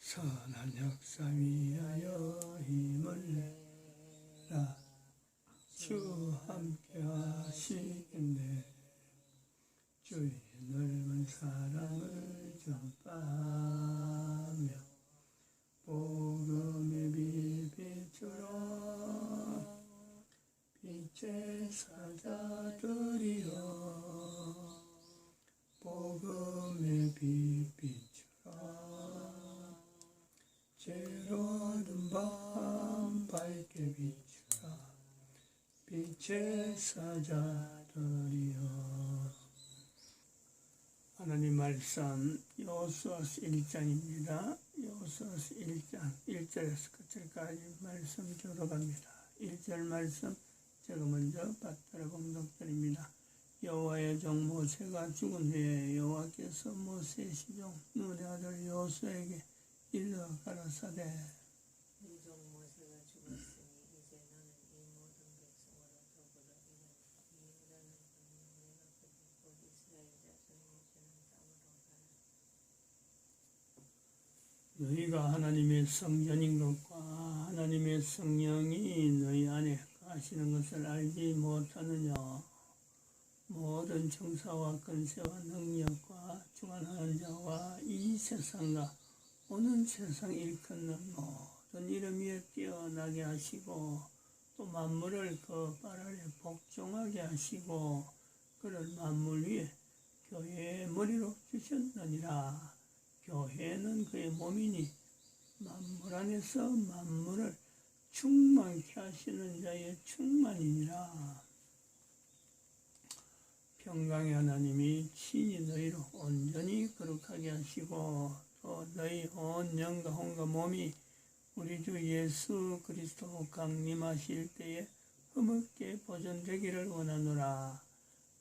선한 역사 위하여 힘을 내라. 주 함께 하시겠네. 주의 넓은 사랑을 전파하며 복음의 빛 비추라. 빛의 사자들이여 복음의 빛 비추라. 죄로운 밤 밝게 비추라. 빛의 사자들이여. 하나님 말씀 여호수아서 1장입니다. 여호수아서 1장 1절에서 끝절까지 말씀 들어갑니다. 1절 말씀 제가 먼저 받들어 봉독드립니다. 여호와의 종 모세가 죽은 후에 여호와께서 모세의 시종 눈의 아들 여호수아에게 일러 가라사대, 네 종 모세가 죽었으니 이제 너는 이 모든 백성으로 더불어 이르는 내가 그들 곧 이스라엘 자손이 주는 땅으로 가라. 너희가 하나님의 성전인 것과 하나님의 성령이 너희 안에 가시는 것을 알지 못하느냐. 모든 정사와 권세와 능력과 주관하는 자와 이 세상과 오는 세상 일컫는 모든 이름 위에 뛰어나게 하시고 또 만물을 그 발 아래 복종하게 하시고 그를 만물 위에 교회의 머리로 주셨느니라. 교회는 그의 몸이니 만물 안에서 만물을 충만케 하시는 자의 충만이니라. 평강의 하나님이 친히 너희로 온전히 거룩하게 하시고 또 너희 온 영과 혼과 몸이 우리 주 예수 그리스도 강림하실 때에 흠없게 보존되기를 원하노라.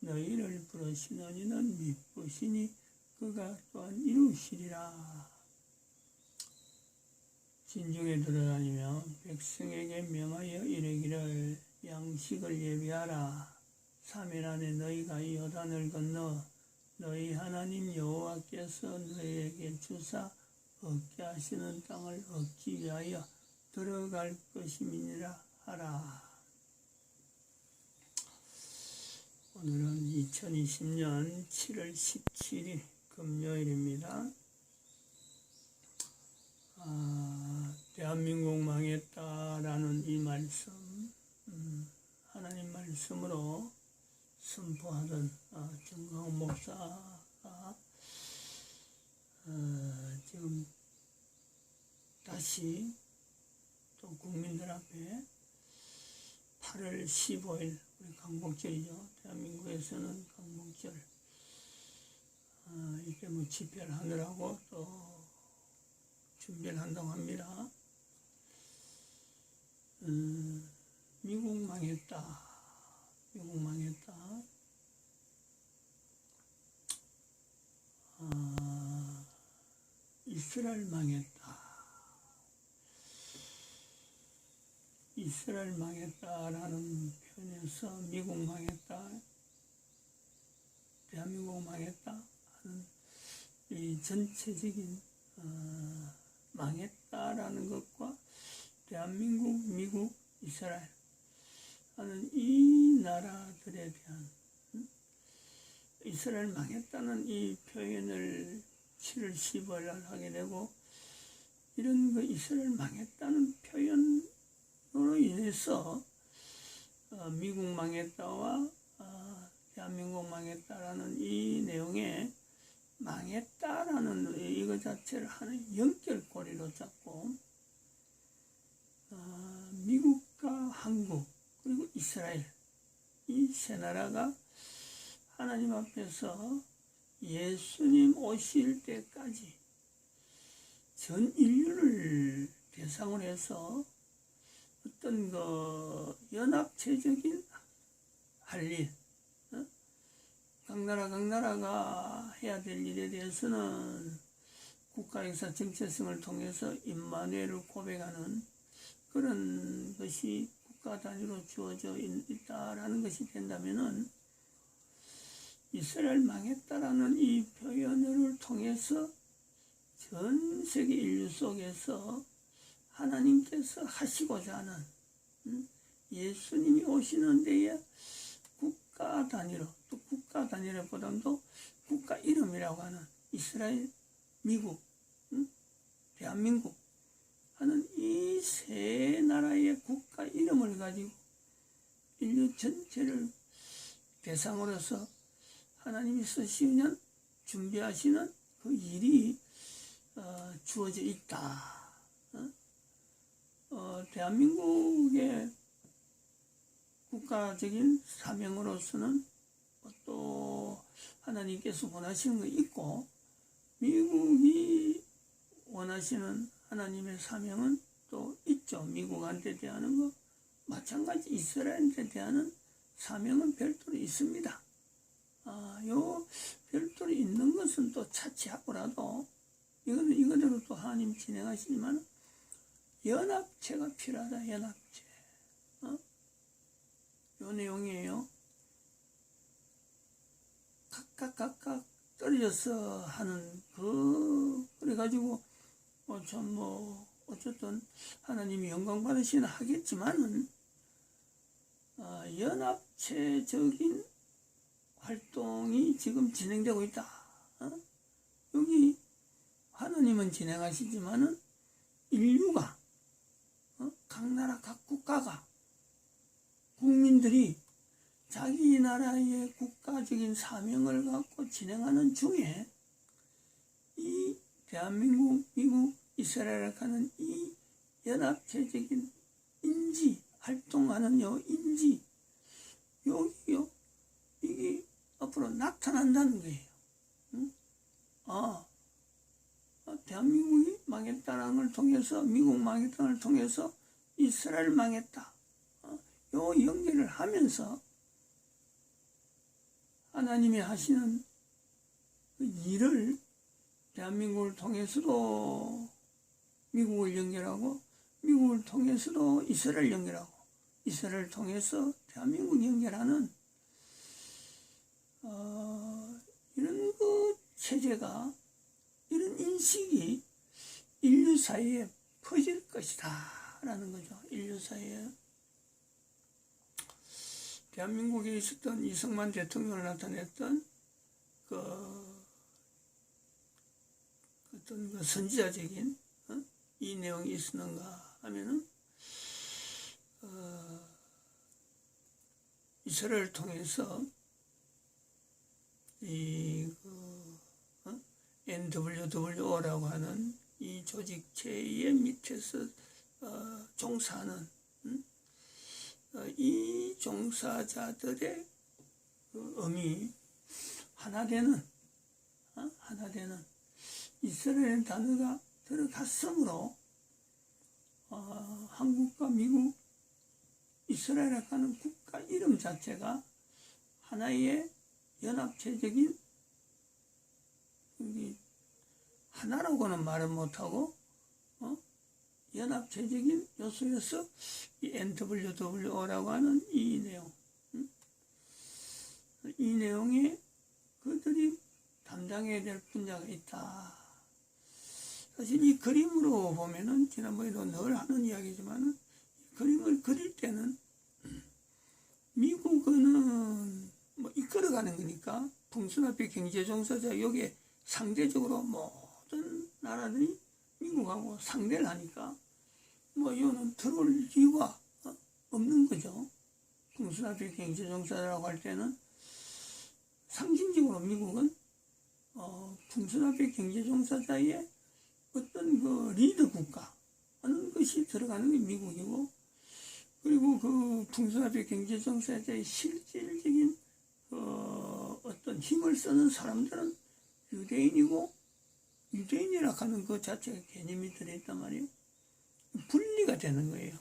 너희를 부르시는 이는 미쁘시니 그가 또한 이루시리라. 진중에 들어다니며 백성에게 명하여 이르기를 양식을 예비하라. 3일 안에 너희가 요단을 건너 너희 하나님 여호와께서 너희에게 주사 얻게 하시는 땅을 얻기 위하여 들어갈 것임이니라 하라. 오늘은 2020년 7월 17일 금요일입니다. 대한민국 망했다라는 이 말씀, 하나님 말씀으로 선포하던 정광훈 목사가 지금 다시 또 국민들 앞에 8월 15일 우리 강복절이죠. 대한민국에서는 강복절 이때 뭐 집회를 하느라고 또 준비를 한다고 합니다. 미국 망했다. 미국 망했다. 이스라엘 망했다. 이스라엘 망했다라는 표현에서 미국 망했다, 대한민국 망했다 하는 이 전체적인 망했다라는 것과 대한민국, 미국, 이스라엘 하는 이 나라들에 대한 이스라엘 망했다는 이 표현을 7월 15일 날 하게 되고, 이런 그 이스라엘 망했다는 표현으로 인해서 미국 망했다와 대한민국 망했다라는 이 내용에 망했다라는 이거 자체를 하는 연결고리로 잡고 미국과 한국 그리고 이스라엘 이 세 나라가 하나님 앞에서 예수님 오실 때까지 전 인류를 대상으로 해서 어떤 그 연합체적인 할 일, 각 나라가 해야 될 일에 대해서는 국가 역사 정체성을 통해서 임마누엘을 고백하는 그런 것이 국가 단위로 주어져 있다라는 것이 된다면은 이스라엘 망했다라는 이 표현을 통해서 전 세계 인류 속에서 하나님께서 하시고자 하는 예수님이 오시는 데에 국가 단위로, 또 국가 단위로보다도 국가 이름이라고 하는 이스라엘, 미국, 대한민국 하는 이 세 나라의 국가 이름을 가지고 인류 전체를 대상으로서 하나님이 쓰시는 준비하시는 그 일이 주어져 있다. 대한민국의 국가적인 사명으로서는 또 하나님께서 원하시는 거 있고, 미국이 원하시는 하나님의 사명은 또 있죠. 미국한테 대하는 거 마찬가지 이스라엘한테 대하는 사명은 별도로 있습니다. 요 별도로 있는 것은 또 차치하고라도 이거대로 또 하나님 진행하시지만 연합체가 필요하다. 연합체. 요 내용이에요. 각각 떨어져서 하는 그래가지고 어쨌든 하나님이 영광 받으시나 하겠지만은 연합체적인 활동이 지금 진행되고 있다. 여기 하나님은 진행하시지만은 인류가 각 나라 각 국가가 국민들이 자기 나라의 국가적인 사명을 갖고 진행하는 중에 이 대한민국, 미국, 이스라엘 하는 이 연합체적인 인지 활동하는 인지 여기요 이게 앞으로 나타난다는 거예요. 대한민국이 망했다는 걸 통해서 미국 망했다는 걸 통해서 이스라엘 망했다. 요 연결을 하면서 하나님이 하시는 그 일을 대한민국을 통해서도 미국을 연결하고 미국을 통해서도 이스라엘 연결하고 이스라엘을 통해서 대한민국 연결하는 이런 그 체제가 이런 인식이 인류 사이에 퍼질 것이다 라는 거죠. 인류 사이에 대한민국에 있었던 이승만 대통령을 나타냈던 어떤 그 선지자적인 이 내용이 있었는가 하면은 이스라엘을 통해서 NWWO라고 하는 이 조직체의 밑에서 종사하는 이 종사자들의 그 의미 하나 되는 이스라엘 단어가 들어갔으므로 한국과 미국, 이스라엘에 가는 국가 이름 자체가 하나의 연합체적인 하나라고는 말을 못하고 연합체적인 요소에서 이 NWWO라고 하는 이 내용, 이 내용에 그들이 담당해야 될 분야가 있다. 사실 이 그림으로 보면은 지난번에도 늘 하는 이야기지만은 그림을 그릴 때는 미국은 뭐 이끌어가는 거니까 풍수납의 경제종사자 여기에 상대적으로 모든 나라들이 미국하고 상대를 하니까 뭐 이거는 들어올 이유가 없는 거죠. 풍수납의 경제종사자라고 할 때는 상징적으로 미국은 풍수납의 경제종사자의 어떤 그 리더 국가 하는 것이 들어가는 게 미국이고, 그리고 그 풍수납의 경제종사자의 실질적인 어떤 힘을 쓰는 사람들은 유대인이고, 유대인이라 하는 그 자체가 개념이 들어있단 말이에요. 분리가 되는 거예요.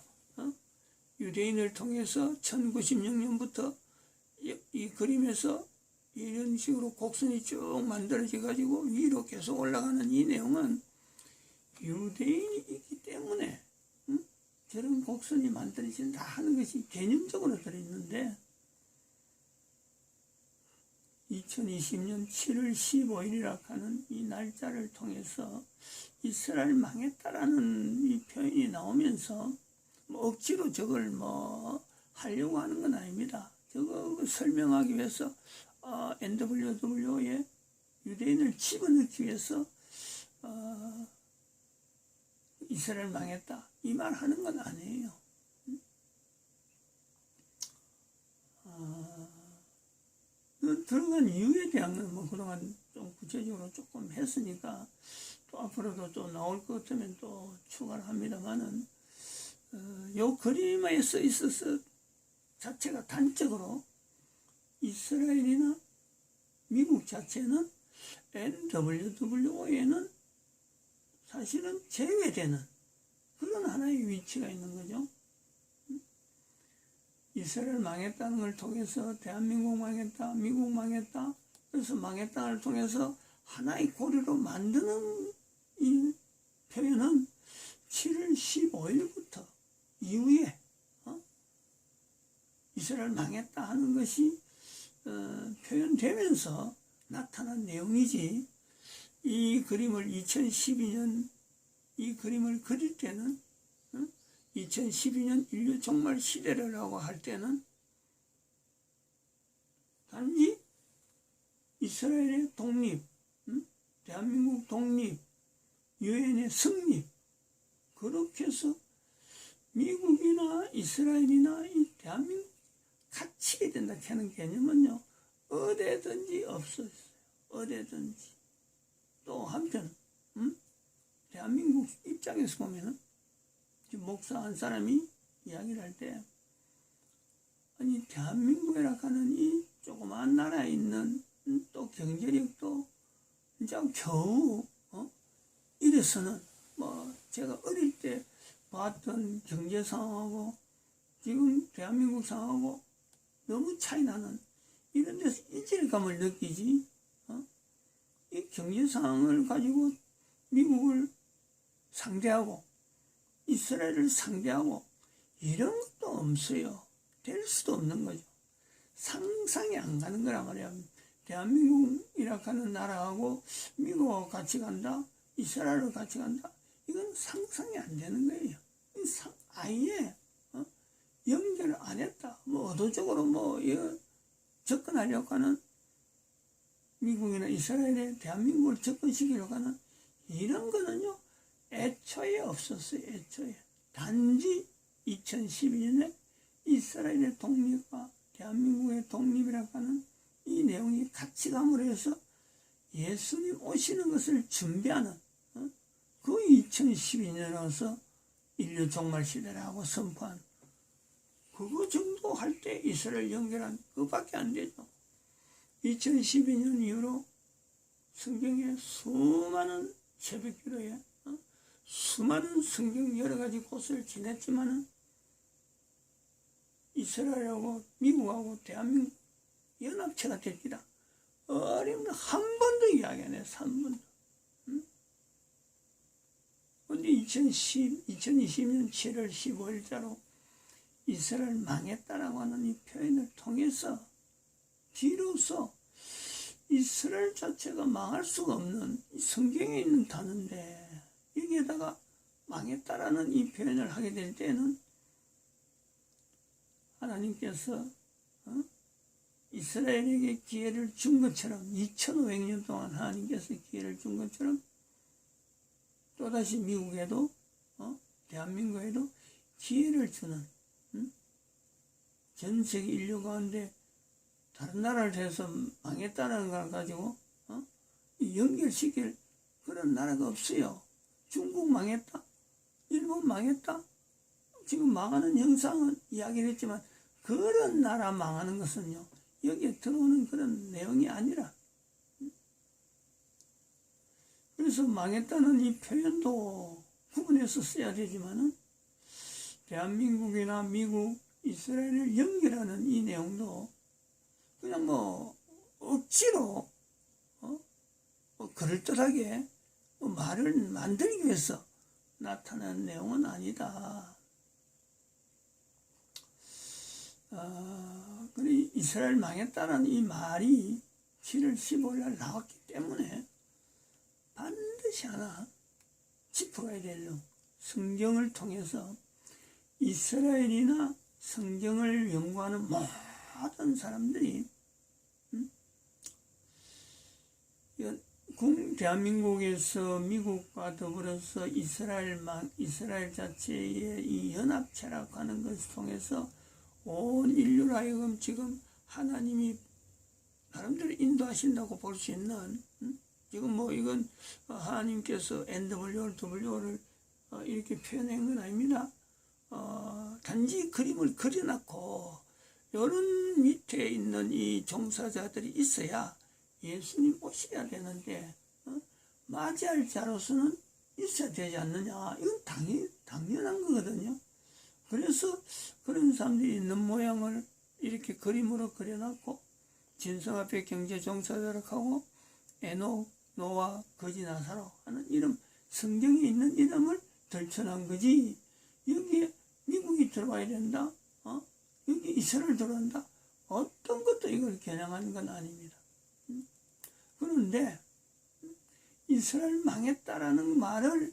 유대인을 통해서 1096년부터 이 그림에서 이런 식으로 곡선이 쭉 만들어져 가지고 위로 계속 올라가는 이 내용은 유대인이 있기 때문에 저런 곡선이 만들어진다 하는 것이 개념적으로 들어있는데, 2020년 7월 15일이라 하는 이 날짜를 통해서 이스라엘 망했다라는 이 표현이 나오면서 뭐 억지로 저걸 뭐 하려고 하는 건 아닙니다. 저거 설명하기 위해서 NWW에 유대인을 집어넣기 위해서 이스라엘 망했다 이 말 하는 건 아니에요. 들어간 이유에 대한 건 뭐 그동안 좀 구체적으로 조금 했으니까 또 앞으로도 또 나올 것 같으면 또 추가를 합니다만은 요 그림에 써 있어서 자체가 단적으로 이스라엘이나 미국 자체는 NWW에는 사실은 제외되는 그런 하나의 위치가 있는 거죠. 이스라엘 망했다는 걸 통해서 대한민국 망했다, 미국 망했다, 그래서 망했다를 통해서 하나의 고리로 만드는 이 표현은 7월 15일부터 이후에 이스라엘 망했다 하는 것이 표현되면서 나타난 내용이지, 이 그림을 2012년 이 그림을 그릴 때는 2012년 인류 종말 시대라고 할 때는 단지 이스라엘의 독립, 대한민국 독립, 유엔의 승리, 그렇게 해서 미국이나 이스라엘이나 이 대한민국 갇히게 된다 하는 개념은요 어디든지 없었어요. 어디든지. 또 한편 대한민국 입장에서 보면은 목사 한 사람이 이야기를 할 때, 아니 대한민국이라 하는 이 조그마한 나라에 있는 또 경제력도 이제 겨우 이래서는 뭐 제가 어릴 때 봤던 경제 상황하고 지금 대한민국 상황하고 너무 차이 나는 이런 데서 이질감을 느끼지, 이 경제 상황을 가지고 미국을 상대하고 이스라엘을 상대하고 이런 것도 없어요. 될 수도 없는 거죠. 상상이 안 가는 거란 말이야. 대한민국이라 하는 나라하고 미국하고 같이 간다, 이스라엘하고 같이 간다, 이건 상상이 안 되는 거예요. 아예 연결을 안 했다. 뭐 의도적으로 뭐 접근하려고 하는, 미국이나 이스라엘에 대한민국을 접근시키려고 하는 이런 거는요 애초에 없었어요. 애초에. 단지 2012년에 이스라엘의 독립과 대한민국의 독립이라고 하는 이 내용이 같이 감으로 해서 예수님 오시는 것을 준비하는 그 2012년으로서 인류 종말 시대라고 선포한 그거 정도 할 때 이스라엘 연결한 그밖에 안 되죠. 2012년 이후로 성경에 수많은 새벽기도에 수많은 성경 여러 가지 곳을 지냈지만은 이스라엘하고 미국하고 대한민국 연합체가 됐기다. 어림도 한 번도 이야기 안 했어. 한 번도. 근데 2020년 7월 15일자로 이스라엘 망했다라고 하는 이 표현을 통해서 비로소 이스라엘 자체가 망할 수가 없는 성경에 있는 단어인데 여기에다가 망했다라는 이 표현을 하게 될 때는 하나님께서 이스라엘에게 기회를 준 것처럼 2500년 동안 하나님께서 기회를 준 것처럼 또다시 미국에도 대한민국에도 기회를 주는, 전 세계 인류 가운데 다른 나라를 해서 망했다는 걸 가지고 연결시킬 그런 나라가 없어요. 중국 망했다, 일본 망했다, 지금 망하는 형상은 이야기를 했지만 그런 나라 망하는 것은요 여기에 들어오는 그런 내용이 아니라, 그래서 망했다는 이 표현도 구분해서 써야 되지만은 대한민국이나 미국, 이스라엘을 연결하는 이 내용도 그냥 뭐 억지로 그럴듯하게 말을 만들기 위해서 나타난 내용은 아니다. 그래 이스라엘 망했다는 이 말이 7월 15일 날 나왔기 때문에 반드시 하나 짚어가야 될 점, 성경을 통해서 이스라엘이나 성경을 연구하는 모든 사람들이 대한민국에서 미국과 더불어서 이스라엘 자체의 이 연합 철학하는 것을 통해서 온 인류를 하여금 지금 하나님이 사람들을 인도하신다고 볼 수 있는, 지금 뭐 이건 하나님께서 NWO를 이렇게 표현한 건 아닙니다. 단지 그림을 그려놨고 이런 밑에 있는 이 종사자들이 있어야 예수님 오셔야 되는데 맞이할 자로서는 있어야 되지 않느냐. 이건 당연한 거거든요. 그래서 그런 사람들이 있는 모양을 이렇게 그림으로 그려놨고 진성 앞에 경제 종사자라고 하고 에녹, 노아, 거지 나사로 하는 이름, 성경에 있는 이름을 덜쳐놓은 거지. 여기에 미국이 들어와야 된다. 여기 이스라엘 들어온다. 어떤 것도 이걸 겨냥하는 건 아닙니다. 그런데 이스라엘 망했다라는 말을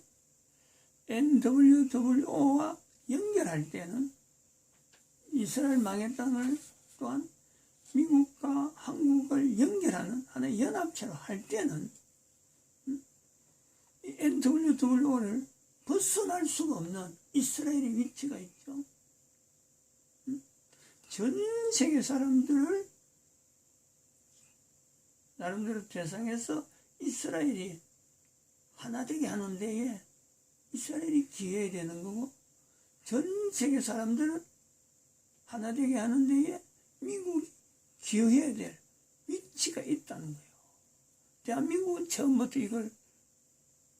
NWO와 연결할 때는 이스라엘 망했다는 걸 또한 미국과 한국을 연결하는 하나의 연합체로 할 때는 이 NWO를 벗어날 수가 없는 이스라엘의 위치가 있죠. 전 세계 사람들을 나름대로 대상해서 이스라엘이 하나 되게 하는 데에 이스라엘이 기여해야 되는 거고, 전 세계 사람들은 하나 되게 하는 데에 미국이 기여해야 될 위치가 있다는 거예요. 대한민국은 처음부터 이걸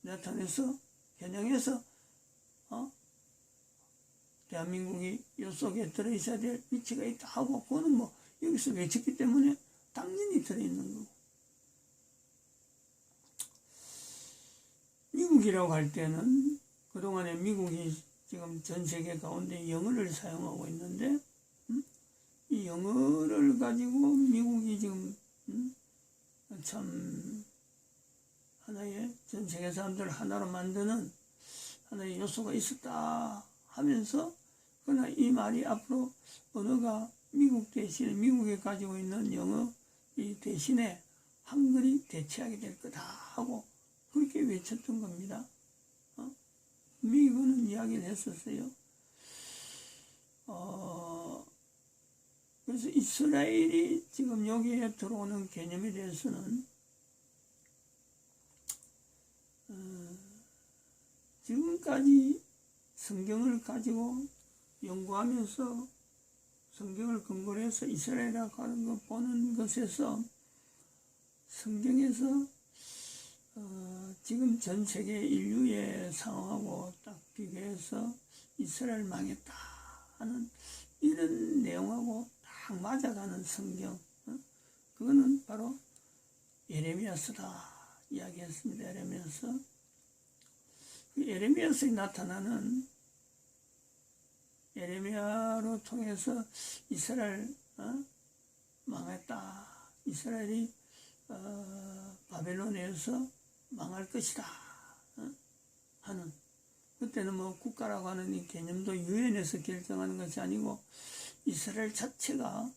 나타내서 겨냥해서 대한민국이 요 속에 들어있어야 될 위치가 있다 하고, 그거는 뭐 여기서 외쳤기 때문에 당연히 들어있는 거고, 미국이라고 할 때는 그동안에 미국이 지금 전 세계 가운데 영어를 사용하고 있는데, 이 영어를 가지고 미국이 지금 참 하나의 전 세계 사람들을 하나로 만드는 하나의 요소가 있었다 하면서, 그러나 이 말이 앞으로 언어가 미국 대신에 미국에 가지고 있는 영어 이 대신에 한글이 대체하게 될 거다 하고 그렇게 외쳤던 겁니다. 미국은 이야기를 했었어요. 그래서 이스라엘이 지금 여기에 들어오는 개념에 대해서는 지금까지 성경을 가지고 연구하면서 성경을 근거로 해서 이스라엘이라고 하는 거 보는 것에서 성경에서 지금 전 세계 인류의 상황하고 딱 비교해서 이스라엘 망했다 하는 이런 내용하고 딱 맞아가는 성경, 그거는 바로 예레미야서다 이야기했습니다. 예레미야서. 그 예레미야서에 나타나는 예레미야로 통해서 이스라엘 망했다, 이스라엘이 바벨론에서 망할 것이다 하는, 그때는 뭐 국가라고 하는 이 개념도 유엔에서 결정하는 것이 아니고 이스라엘 자체가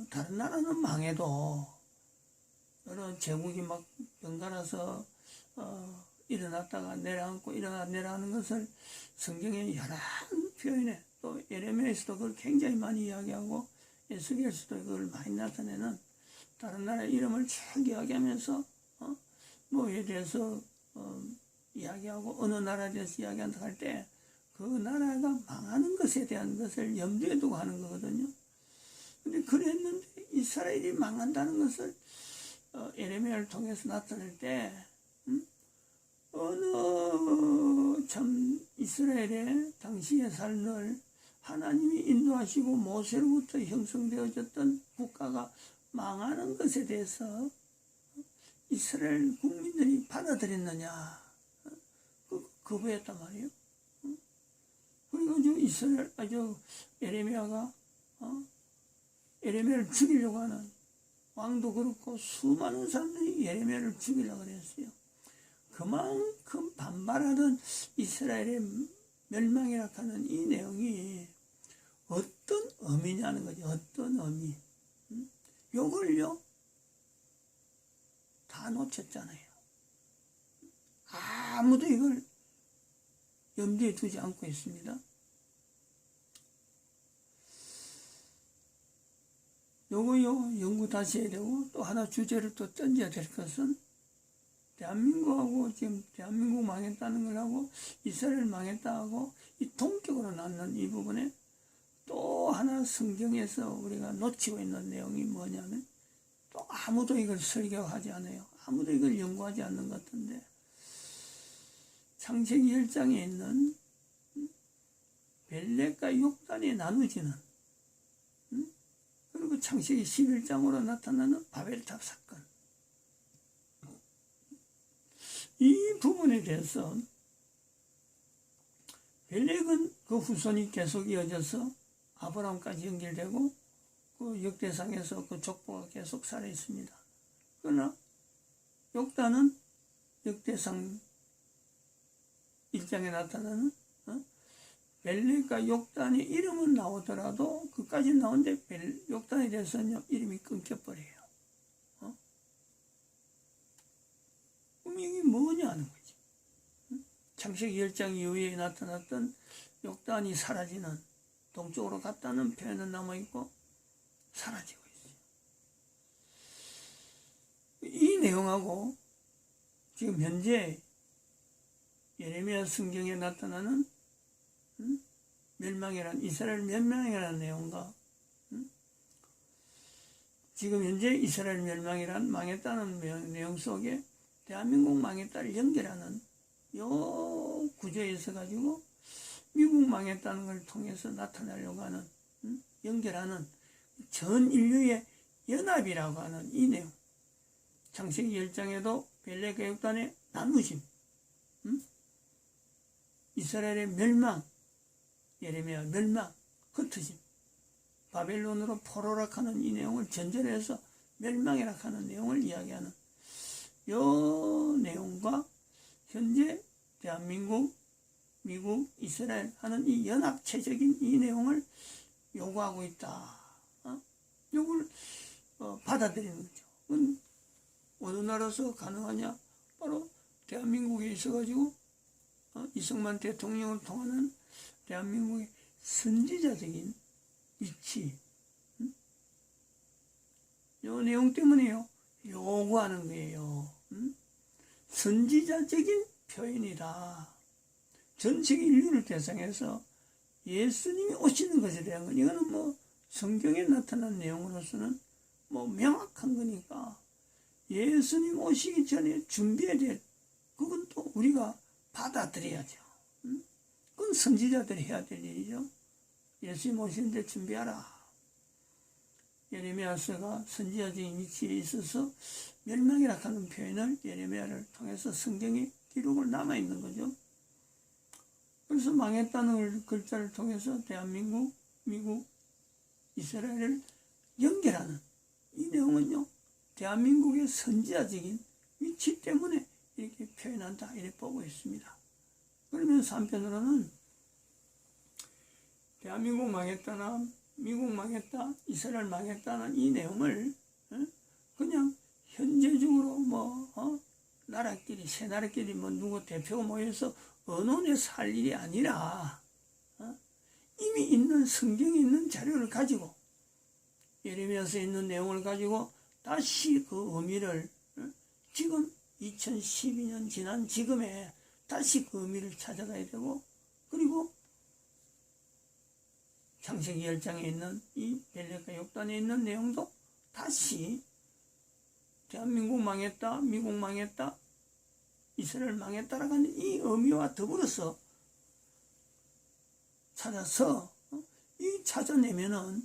다른 나라는 망해도 여러 제국이 막 번갈아서 일어났다가 내려앉고 내려가는 것을 성경의 여러 표현에, 또 예레미야에서도 그걸 굉장히 많이 이야기하고 에스겔서도 그걸 많이 나타내는, 다른 나라의 이름을 쭉 이야기하면서 뭐에 대해서 이야기하고 어느 나라에 대해서 이야기한다 할 때 그 나라가 망하는 것에 대한 것을 염두에 두고 하는 거거든요. 근데 그랬는데 이스라엘이 망한다는 것을 예레미야를 통해서 나타낼 때 어느 참 이스라엘의 당시의 삶을 하나님이 인도하시고 모세로부터 형성되어졌던 국가가 망하는 것에 대해서 이스라엘 국민들이 받아들였느냐, 거부했단 말이에요. 그리고 예레미야가 예레미야를 죽이려고 하는 왕도 그렇고 수많은 사람들이 예레미야를 죽이려고 그랬어요. 그만큼 반발하는 이스라엘의 멸망이라 하는 이 내용이 어떤 의미냐는 거지. 어떤 의미. 요걸요 다 놓쳤잖아요. 아무도 이걸 염두에 두지 않고 있습니다. 요거요 연구 다시 해야 되고, 또 하나 주제를 또 던져야 될 것은 대한민국하고 지금 대한민국 망했다는 걸 하고 이스라엘 망했다 하고 이 동격으로 낳는 이 부분에 또 하나 성경에서 우리가 놓치고 있는 내용이 뭐냐면, 또 아무도 이걸 설교하지 않아요. 아무도 이걸 연구하지 않는 것 같은데, 창세기 1장에 있는 벨렉과 욕단이 나누지는, 그리고 창세기 11장으로 나타나는 바벨탑 사건, 이 부분에 대해서 벨렉은 그 후손이 계속 이어져서 아브라함까지 연결되고 그 역대상에서 그 족보가 계속 살아 있습니다. 그러나 욕단은 역대상 1장에 나타나는 벨렉과 욕단의 이름은 나오더라도 그까지 나오는데 욕단에 대해서는 이름이 끊겨버려요. 그럼 이게 뭐냐는 거지. 창세기 10장 이후에 나타났던 욕단이 사라지는, 동쪽으로 갔다는 표현은 남아있고 사라지고 있어요. 이 내용하고 지금 현재 예레미야 성경에 나타나는 멸망이란, 이스라엘 멸망이라는 내용과 지금 현재 이스라엘 멸망이란, 망했다는 내용 속에 대한민국 망했다를 연결하는 요 구조에 있어 가지고 미국 망했다는 걸 통해서 나타내려고 하는, 연결하는 전 인류의 연합이라고 하는 이 내용. 창세기 10장에도 벨렉과 욕단의 나누심, 이스라엘의 멸망, 예레미야 멸망, 흩어짐, 바벨론으로 포로락하는 이 내용을 전제해서 멸망이라 하는 내용을 이야기하는 요 내용과 현재 대한민국, 미국, 이스라엘 하는 이 연합체적인 이 내용을 요구하고 있다. 요걸 받아들이는 거죠. 어느 나라에서 가능하냐? 바로 대한민국에 있어가지고 이승만 대통령을 통하는 대한민국의 선지자적인 위치, 요 내용 때문에요 요구하는 거예요. 선지자적인 표현이다. 전 세계 인류를 대상해서 예수님이 오시는 것에 대한 건, 이거는 뭐 성경에 나타난 내용으로서는 뭐 명확한 거니까 예수님 오시기 전에 준비해야 될, 그건 또 우리가 받아들여야죠. 그건 선지자들이 해야 될 일이죠. 예수님 오시는데 준비하라. 예레미야서가 선지자적인 위치에 있어서 멸망이라 하는 표현을 예레미야를 통해서 성경에 기록을 남아있는 거죠. 그래서 망했다는 글자를 통해서 대한민국, 미국, 이스라엘을 연결하는 이 내용은요, 대한민국의 선지자적인 위치 때문에 이렇게 표현한다, 이렇게 보고 있습니다. 그러면서 한편으로는 대한민국 망했다나 미국 망했다, 이스라엘 망했다는 이 내용을 그냥 현재적으로 나라끼리, 세 나라끼리 누구 대표가 모여서 언론에서 할 일이 아니라 이미 있는 성경에 있는 자료를 가지고, 예레미야서에 있는 내용을 가지고 다시 그 의미를 지금 2012년 지난 지금에 다시 그 의미를 찾아가야 되고, 그리고 창세기 10장에 있는 이 벨렉과 욕단에 있는 내용도 다시 대한민국 망했다, 미국 망했다, 이스라엘 망했다라고 하는 이 의미와 더불어서 찾아서 이 찾아내면은,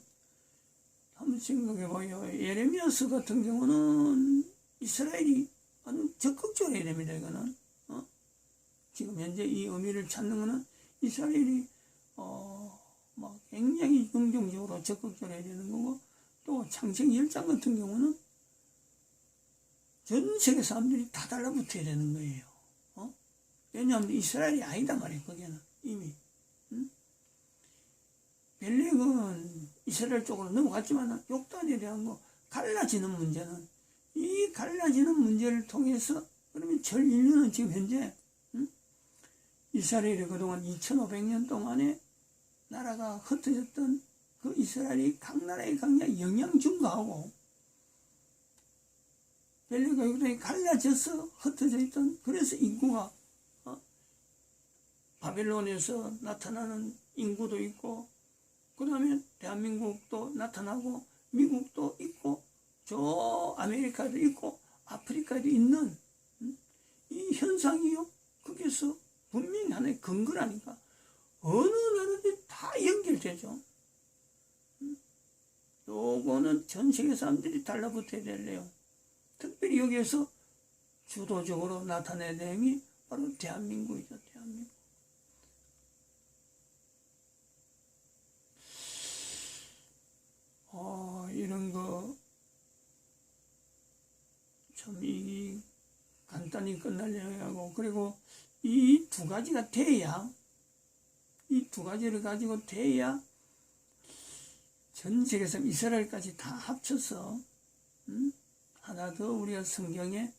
한번 생각해봐요. 예레미야서 같은 경우는 이스라엘이 아주 적극적으로 해야 됩니다. 이거는 지금 현재 이 의미를 찾는 거는 이스라엘이 굉장히 긍정적으로 적극적으로 해야 되는 거고, 또 창세기 1장 같은 경우는 전 세계 사람들이 다 달라붙어야 되는 거예요. 왜냐하면 이스라엘이 아니다 말이에요. 거기는 이미. 벨렉은 이스라엘 쪽으로 넘어갔지만 욕단에 대한 거 갈라지는 문제는 이 갈라지는 문제를 통해서 그러면 전 인류는 지금 현재 이스라엘이 그동안 2500년 동안에 나라가 흩어졌던 그 이스라엘이 각 나라에 각각 영향 증가하고 벨렉과 욕단이 갈라져서 흩어져 있던 그래서 인구가 바벨론에서 나타나는 인구도 있고 그 다음에 대한민국도 나타나고 미국도 있고 저 아메리카도 있고 아프리카도 있는 이 현상이요. 거기서 분명히 하나의 근거라니까. 어느 나라든 다 연결되죠. 요거는 전 세계 사람들이 달라붙어야 될 내용. 특별히 여기에서 주도적으로 나타내는 내용이 바로 대한민국이죠. 대한민국. 이런 거 참 이 간단히 끝날 내용이고 그리고 이 두 가지가 돼야 이 두 가지를 가지고 돼야 전 세계에서 이스라엘까지 다 합쳐서 하나 더 우리가 성경에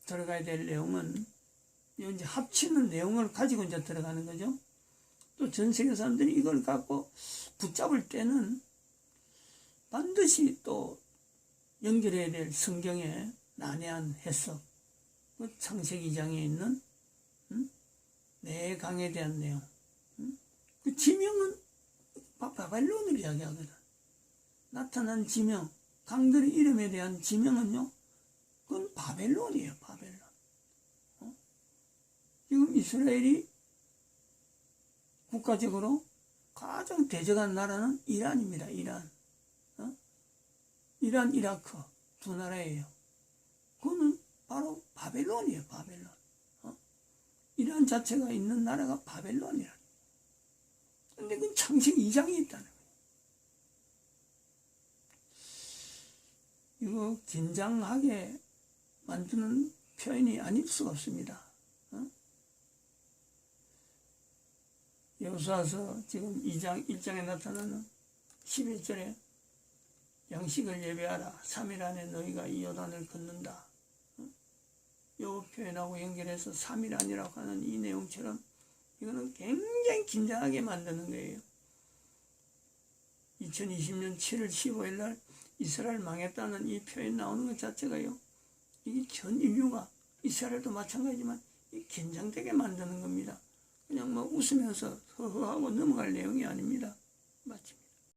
들어가야 될 내용은 이제 합치는 내용을 가지고 이제 들어가는 거죠. 또 전 세계 사람들이 이걸 갖고 붙잡을 때는 반드시 또 연결해야 될 성경의 난해한 해석, 그 창세기 2장에 있는 내 강에 대한 내용, 그 지명은 바벨론을 이야기하거든. 나타난 지명, 강들의 이름에 대한 지명은요, 그건 바벨론이에요. 바벨론. 지금 이스라엘이 국가적으로 가장 대적한 나라는 이란입니다. 이란. 이란, 이라크 두 나라예요. 그거는 바로 바벨론이에요. 바벨론. 이란 자체가 있는 나라가 바벨론이라. 근데 그건 창세기 2장에 있다는 거예요. 이거 긴장하게 만드는 표현이 아닐 수가 없습니다. 여호수아서 지금 2장 1장에 나타나는 11절에 양식을 예배하라. 3일 안에 너희가 이 요단을 걷는다. 요 표현하고 연결해서 3일 안이라고 하는 이 내용처럼 이거는 굉장히 긴장하게 만드는 거예요. 2020년 7월 15일 날 이스라엘 망했다는 이 표현 나오는 것 자체가요. 이게 전 인류가 이스라엘도 마찬가지지만 긴장되게 만드는 겁니다. 그냥 뭐 웃으면서 허허하고 넘어갈 내용이 아닙니다. 마칩니다.